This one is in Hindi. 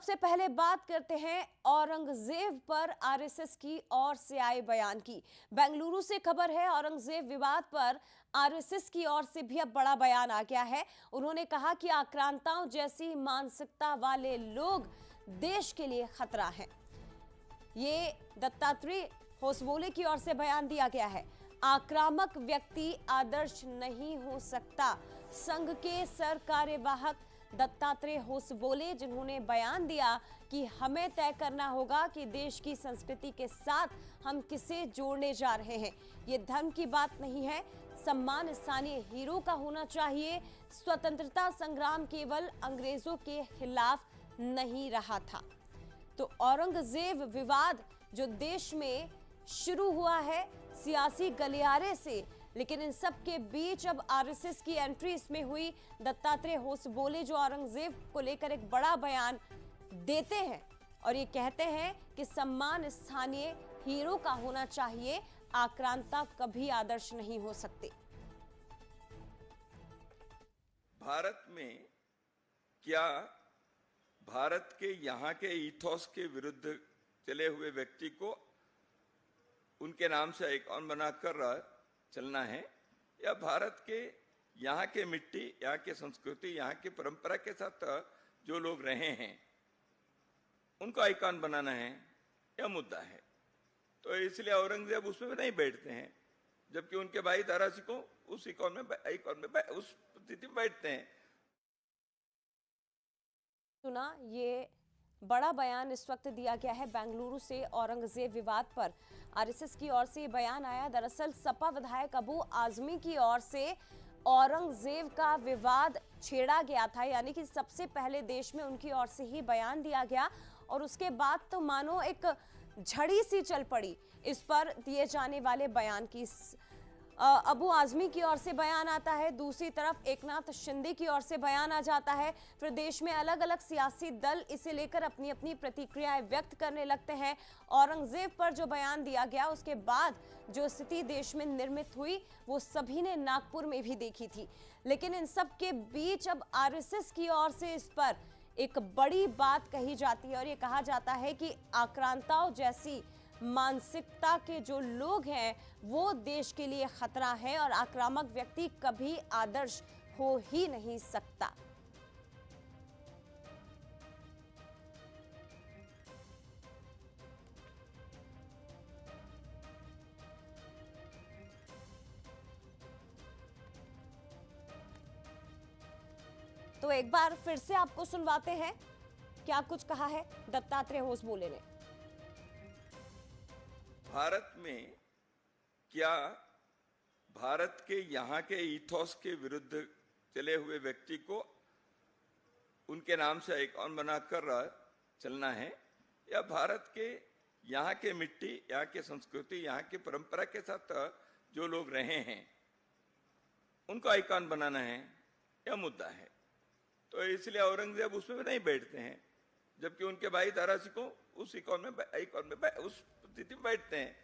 सबसे पहले बात करते हैं औरंगजेब पर आरएसएस की ओर से आए बयान की। बेंगलुरु से खबर है, औरंगजेब विवाद पर आरएसएस की ओर से भी अब बड़ा बयान आ गया है। उन्होंने कहा कि आक्रांताओं जैसी मानसिकता वाले लोग देश के लिए खतरा हैं। ये दत्तात्रेय होसबोले की ओर से बयान दिया गया है। आक्रामक व्यक्ति आदर्श नहीं हो सकता। संघ के सर कार्यवाहक दत्तात्रेय होसबोले, जिन्होंने बयान दिया कि हमें तय करना होगा कि देश की संस्कृति के साथ हम किसे जोड़ने जा रहे हैं। ये धर्म की बात नहीं है, सम्मान स्थानीय हीरो का होना चाहिए। स्वतंत्रता संग्राम केवल अंग्रेजों के खिलाफ नहीं रहा था। तो औरंगजेब विवाद जो देश में शुरू हुआ है सियासी गलियारे से, लेकिन इन सब के बीच अब आरएसएस की एंट्री इसमें हुई। दत्तात्रेय होसबोले जो औरंगजेब को लेकर एक बड़ा बयान देते हैं और ये कहते हैं कि सम्मान स्थानीय हीरो का होना चाहिए, आक्रांता कभी आदर्श नहीं हो सकते। भारत में क्या भारत के यहाँ के ईथोस के विरुद्ध चले हुए व्यक्ति को उनके नाम से आइकॉन बनाकर चलना है, या भारत के यहाँ के मिट्टी, यहाँ के संस्कृति, यहाँ की परंपरा के साथ जो लोग रहे हैं उनको आइकॉन बनाना है, यह मुद्दा है। तो इसलिए औरंगजेब उसमें भी नहीं बैठते हैं, जबकि उनके भाई दारा सिंह उस आइकॉन में उस स्थिति में बैठते हैं। सुना, ये बड़ा बयान इस वक्त दिया गया है बेंगलुरु से। औरंगजेब विवाद पर आरएसएस की ओर से ये बयान आया। दरअसल सपा विधायक अबू आजमी की ओर से औरंगजेब का विवाद छेड़ा गया था, यानी कि सबसे पहले देश में उनकी ओर से ही बयान दिया गया और उसके बाद तो मानो एक झड़ी सी चल पड़ी इस पर दिए जाने वाले बयान की। अबू आजमी की ओर से बयान आता है, दूसरी तरफ एकनाथ शिंदे की ओर से बयान आ जाता है। फिर देश में अलग अलग सियासी दल इसे लेकर अपनी अपनी प्रतिक्रियाएं व्यक्त करने लगते हैं। औरंगजेब पर जो बयान दिया गया उसके बाद जो स्थिति देश में निर्मित हुई वो सभी ने नागपुर में भी देखी थी। लेकिन इन सब के बीच अब आरएसएस की ओर से इस पर एक बड़ी बात कही जाती है और ये कहा जाता है कि आक्रांताओं जैसी मानसिकता के जो लोग हैं वो देश के लिए खतरा है और आक्रामक व्यक्ति कभी आदर्श हो ही नहीं सकता। तो एक बार फिर से आपको सुनवाते हैं क्या कुछ कहा है दत्तात्रेय होसबोले ने। भारत में क्या भारत के यहाँ के ईथोस के विरुद्ध चले हुए व्यक्ति को उनके नाम से आइकॉन बनाकर चलना है, या भारत के यहाँ के मिट्टी, यहाँ के संस्कृति, यहाँ की परंपरा के साथ जो लोग रहे हैं उनको आइकॉन बनाना है, यह मुद्दा है। तो इसलिए औरंगजेब उसमें भी नहीं बैठते हैं, जबकि उनके भाई दारा सिंह उस आइकॉन में उस स्थिति में बैठते हैं।